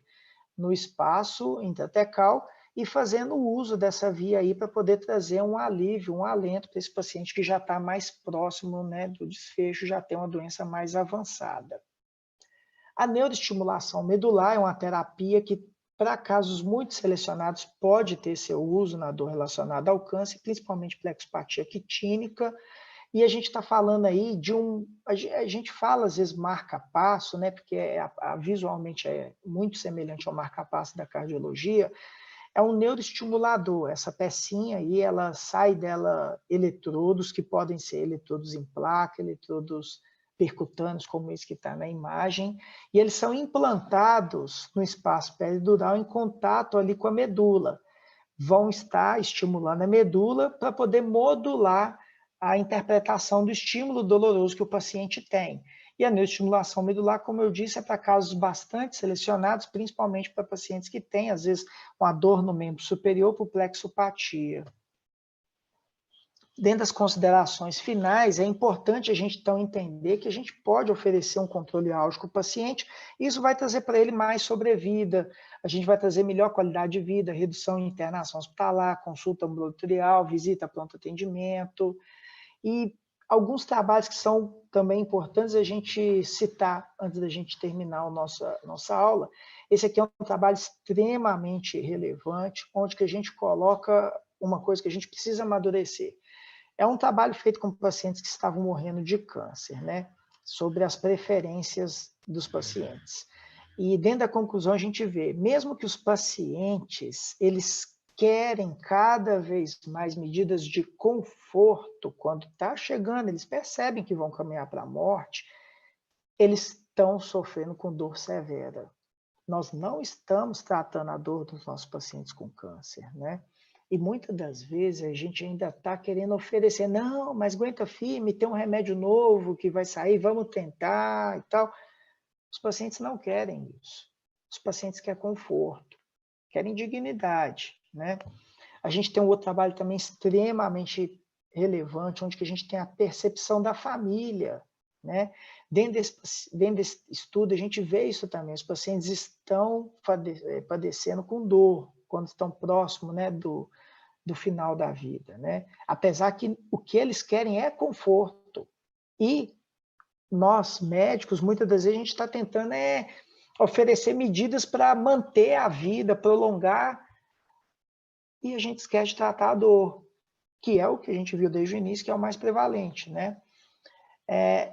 no espaço intratecal e fazendo uso dessa via aí para poder trazer um alívio, um alento para esse paciente que já está mais próximo, né, do desfecho, já tem uma doença mais avançada. A neuroestimulação medular é uma terapia que, para casos muito selecionados, pode ter seu uso na dor relacionada ao câncer, principalmente plexopatia quitínica, e a gente está falando aí de a gente fala às vezes marca-passo, né, porque visualmente é muito semelhante ao marca-passo da cardiologia, é um neuroestimulador. Essa pecinha aí, ela sai dela eletrodos, que podem ser eletrodos em placa, eletrodos percutâneos, como esse que está na imagem, e eles são implantados no espaço peridural em contato ali com a medula. Vão estar estimulando a medula para poder modular a interpretação do estímulo doloroso que o paciente tem. E a neuroestimulação medular, como eu disse, é para casos bastante selecionados, principalmente para pacientes que têm, às vezes, uma dor no membro superior por plexopatia. Dentro das considerações finais, é importante a gente, então, entender que a gente pode oferecer um controle álgico ao paciente, e isso vai trazer para ele mais sobrevida, a gente vai trazer melhor qualidade de vida, redução de internação hospitalar, consulta ambulatorial, visita a pronto atendimento, e alguns trabalhos que são também importantes a gente citar antes da gente terminar a nossa aula. Esse aqui é um trabalho extremamente relevante, onde que a gente coloca uma coisa que a gente precisa amadurecer. É um trabalho feito com pacientes que estavam morrendo de câncer, né? Sobre as preferências dos pacientes. E dentro da conclusão a gente vê, mesmo que os pacientes, eles querem cada vez mais medidas de conforto, quando está chegando, eles percebem que vão caminhar para a morte, eles estão sofrendo com dor severa. Nós não estamos tratando a dor dos nossos pacientes com câncer, né? E muitas das vezes a gente ainda está querendo oferecer, não, mas aguenta firme, tem um remédio novo que vai sair, vamos tentar e tal. Os pacientes não querem isso. Os pacientes querem conforto, querem dignidade, né? A gente tem um outro trabalho também extremamente relevante, onde que a gente tem a percepção da família, né? Dentro desse estudo, a gente vê isso também, os pacientes estão padecendo com dor, quando estão próximo, né, do final da vida, né? Apesar que o que eles querem é conforto. E nós, médicos, muitas das vezes a gente está tentando oferecer medidas para manter a vida, prolongar, e a gente esquece de tratar a dor. que é o que a gente viu desde o início, que é o mais prevalente, né?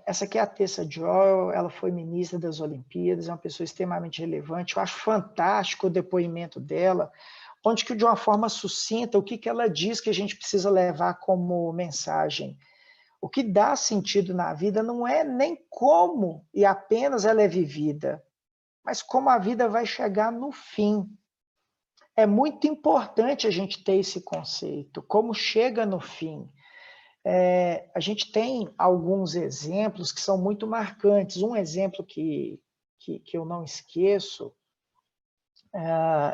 Essa aqui é a Tessa Joel, ela foi ministra das Olimpíadas, é uma pessoa extremamente relevante. Eu acho fantástico o depoimento dela, onde que de uma forma sucinta, o que ela diz que a gente precisa levar como mensagem. O que dá sentido na vida não é nem como e apenas ela é vivida, mas como a vida vai chegar no fim. É muito importante a gente ter esse conceito, como chega no fim. A gente tem alguns exemplos que são muito marcantes. Um exemplo que eu não esqueço,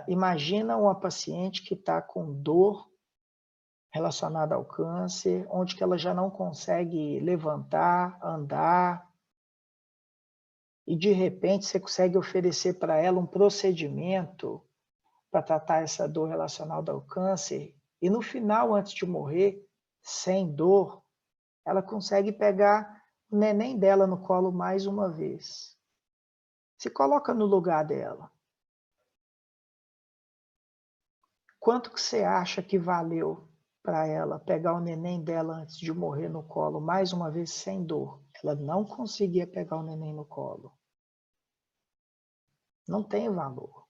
imagina uma paciente que está com dor relacionada ao câncer, onde que ela já não consegue levantar, andar, e de repente você consegue oferecer para ela um procedimento para tratar essa dor relacionada ao câncer, e no final, antes de morrer, sem dor, ela consegue pegar o neném dela no colo mais uma vez. Se coloca no lugar dela. Quanto que você acha que valeu para ela pegar o neném dela antes de morrer no colo mais uma vez sem dor? Ela não conseguia pegar o neném no colo. Não tem valor.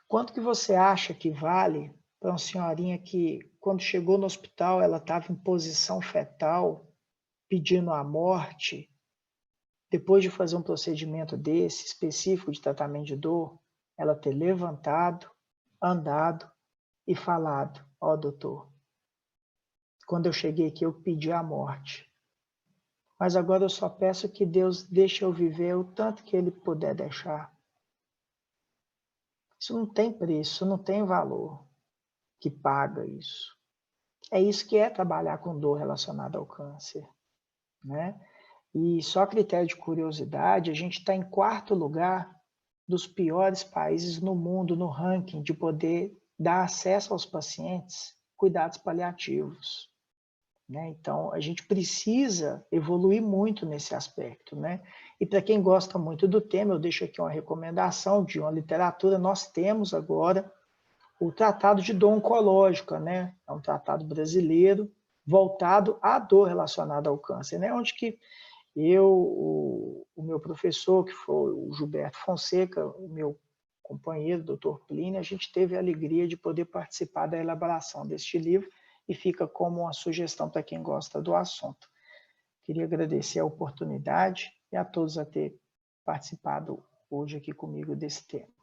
Quanto que você acha que vale para uma senhorinha que, quando chegou no hospital, ela estava em posição fetal, pedindo a morte, depois de fazer um procedimento desse, específico de tratamento de dor, ela ter levantado, andado e falado: ó, doutor, quando eu cheguei aqui eu pedi a morte, mas agora eu só peço que Deus deixe eu viver o tanto que Ele puder deixar. Isso não tem preço, não tem valor que paga isso. É isso que é trabalhar com dor relacionada ao câncer, né? E só a critério de curiosidade, a gente está em 4º lugar dos piores países no mundo no ranking de poder dar acesso aos pacientes cuidados paliativos, né? Então, a gente precisa evoluir muito nesse aspecto, né? E para quem gosta muito do tema, eu deixo aqui uma recomendação de uma literatura. Nós temos agora o Tratado de Dor Oncológica, né? É um tratado brasileiro voltado à dor relacionada ao câncer, né? Onde que o meu professor, que foi o Gilberto Fonseca, o meu companheiro, doutor Plínio, a gente teve a alegria de poder participar da elaboração deste livro e fica como uma sugestão para quem gosta do assunto. Queria agradecer a oportunidade e a todos a ter participado hoje aqui comigo desse tema.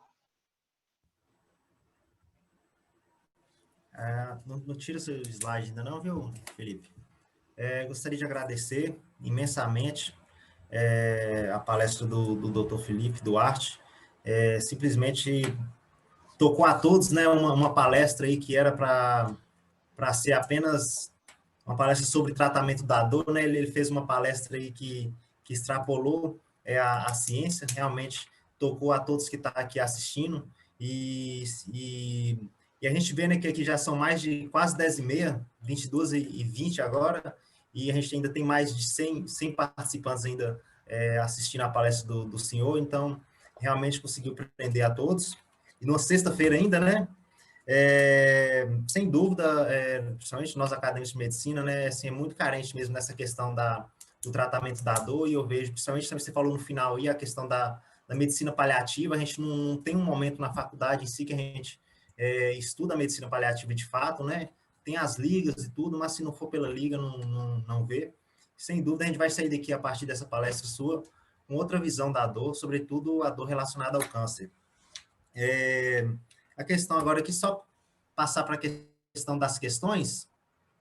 Não tira seu slide ainda não, viu, Felipe? Gostaria de agradecer imensamente a palestra do Dr. Felipe Duarte. Simplesmente tocou a todos, né, uma palestra aí que era para ser apenas uma palestra sobre tratamento da dor, né? Ele fez uma palestra aí que extrapolou a ciência, realmente tocou a todos que estão aqui assistindo, e a gente vê, né, que aqui já são mais de quase 10h30, 22h20 agora, e a gente ainda tem mais de 100 participantes ainda assistindo a palestra do senhor, então realmente conseguiu prender a todos. E numa sexta-feira ainda, né? Sem dúvida, principalmente nós acadêmicos de medicina, né, assim, é muito carente mesmo nessa questão do tratamento da dor, e eu vejo, principalmente também você falou no final aí, a questão da medicina paliativa. A gente não tem um momento na faculdade em si que a gente estuda a medicina paliativa de fato, né, tem as ligas e tudo, mas se não for pela liga, não vê. Sem dúvida, a gente vai sair daqui a partir dessa palestra sua com outra visão da dor, sobretudo a dor relacionada ao câncer. A questão agora aqui, só passar para a questão das questões.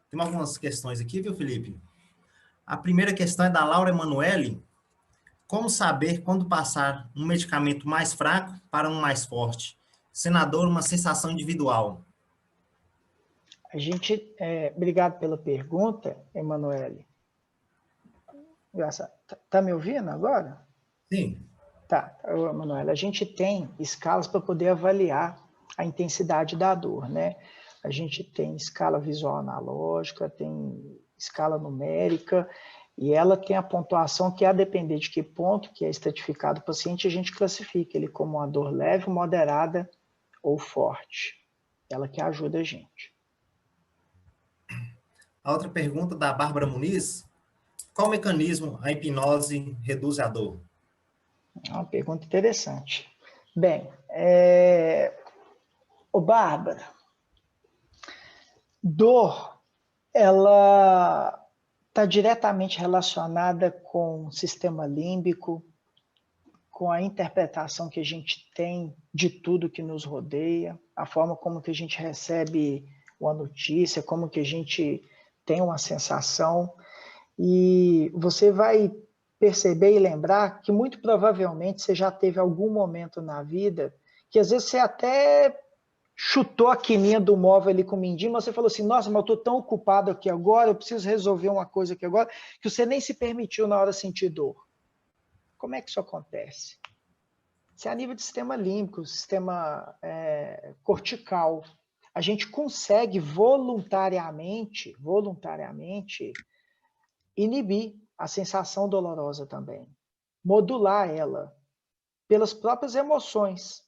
Tem algumas questões aqui, viu, Felipe? A primeira questão é da Laura Emanuele. Como saber quando passar um medicamento mais fraco para um mais forte? Senador, uma sensação individual. A gente, obrigado pela pergunta, Emanuele. Tá me ouvindo agora? Sim. Tá, Emanuele, a gente tem escalas para poder avaliar a intensidade da dor, né? A gente tem escala visual analógica, tem escala numérica, e ela tem a pontuação que, a depender de que ponto que é estratificado o paciente, a gente classifica ele como uma dor leve, moderada ou forte. Ela que ajuda a gente. A outra pergunta da Bárbara Muniz: qual mecanismo a hipnose reduz a dor? É uma pergunta interessante. Bem, Bárbara, dor, ela está diretamente relacionada com o sistema límbico, com a interpretação que a gente tem de tudo que nos rodeia, a forma como que a gente recebe uma notícia, como que a gente tem uma sensação, e você vai perceber e lembrar que muito provavelmente você já teve algum momento na vida que às vezes você até chutou a quininha do móvel ali com o mindinho, mas você falou assim, nossa, mas eu estou tão ocupado aqui agora, eu preciso resolver uma coisa aqui agora, que você nem se permitiu na hora sentir dor. Como é que isso acontece? Isso é a nível do sistema límbico, sistema cortical. A gente consegue voluntariamente inibir a sensação dolorosa também, modular ela pelas próprias emoções.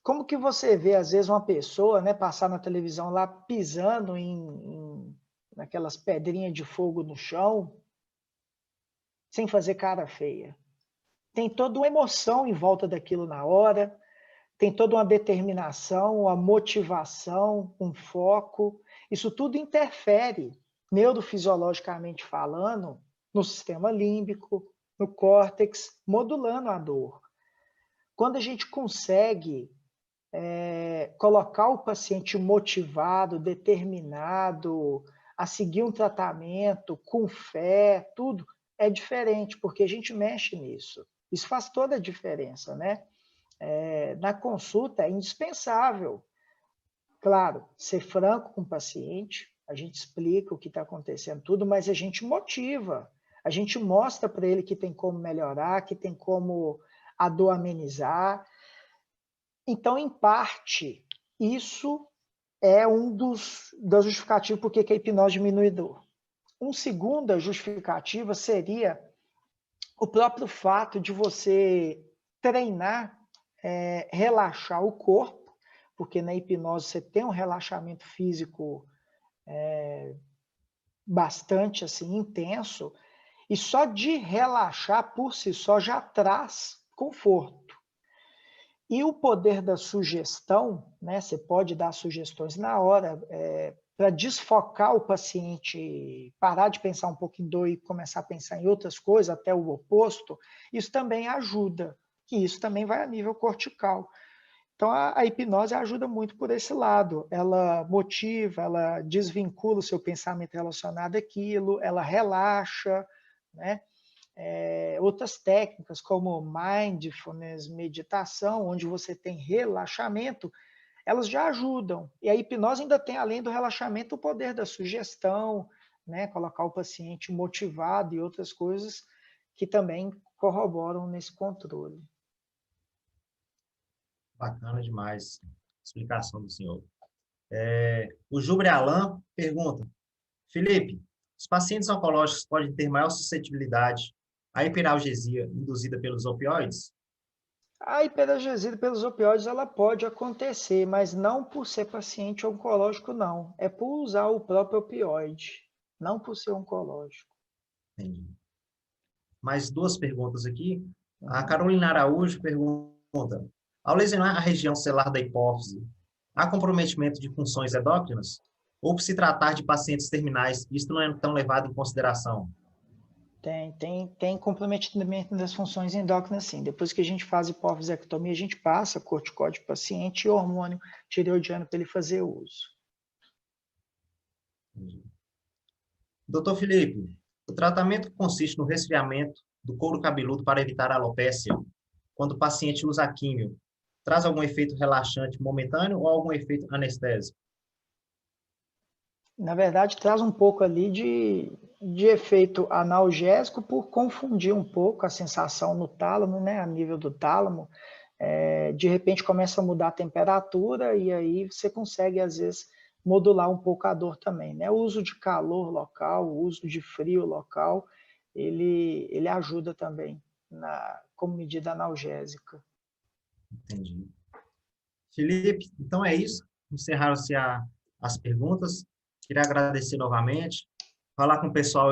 Como que você vê, às vezes, uma pessoa, né, passar na televisão lá pisando naquelas pedrinhas de fogo no chão, sem fazer cara feia? Tem toda uma emoção em volta daquilo na hora, tem toda uma determinação, uma motivação, um foco. Isso tudo interfere, neurofisiologicamente falando, no sistema límbico, no córtex, modulando a dor. Quando a gente consegue colocar o paciente motivado, determinado, a seguir um tratamento, com fé, tudo, é diferente, porque a gente mexe nisso. Isso faz toda a diferença, né? Na consulta é indispensável, claro, ser franco com o paciente, a gente explica o que está acontecendo, tudo, mas a gente motiva, a gente mostra para ele que tem como melhorar, que tem como a dor amenizar. Então, em parte, isso é das justificativas por que a hipnose diminui dor. Uma segunda justificativa seria o próprio fato de você treinar, relaxar o corpo, porque na hipnose você tem um relaxamento físico bastante assim intenso, e só de relaxar por si só já traz conforto. E o poder da sugestão, né? Você pode dar sugestões na hora, para desfocar o paciente, parar de pensar um pouco em dor e começar a pensar em outras coisas, até o oposto, isso também ajuda, e isso também vai a nível cortical. Então, a hipnose ajuda muito por esse lado. Ela motiva, ela desvincula o seu pensamento relacionado àquilo, ela relaxa, né? Outras técnicas, como mindfulness, meditação, onde você tem relaxamento, elas já ajudam. E a hipnose ainda tem, além do relaxamento, o poder da sugestão, né? Colocar o paciente motivado e outras coisas que também corroboram nesse controle. Bacana demais a explicação do senhor. O Jubre Alan pergunta: Felipe, os pacientes oncológicos podem ter maior suscetibilidade à hiperalgesia induzida pelos opioides? A hiperalgesia pelos opioides ela pode acontecer, mas não por ser paciente oncológico, não. É por usar o próprio opioide, não por ser oncológico. Entendi. Mais duas perguntas aqui. A Uhum. Carolina Araújo pergunta: ao lesionar a região celular da hipófise, há comprometimento de funções endócrinas? Ou por se tratar de pacientes terminais, isso não é tão levado em consideração? Tem comprometimento das funções endócrinas, sim. Depois que a gente faz hipofisectomia, a gente passa corticóide para o paciente e hormônio tireoidiano para ele fazer uso. Entendi. Doutor Felipe, o tratamento consiste no resfriamento do couro cabeludo para evitar a alopécia. Quando o paciente usa a químio, traz algum efeito relaxante momentâneo ou algum efeito anestésico? Na verdade, traz um pouco ali de efeito analgésico por confundir um pouco a sensação no tálamo, né, a nível do tálamo. De repente começa a mudar a temperatura e aí você consegue, às vezes, modular um pouco a dor também, né? O uso de calor local, o uso de frio local, ele ajuda também como medida analgésica. Entendi. Felipe, então é isso. Encerraram-se as perguntas. Queria agradecer novamente, falar com o pessoal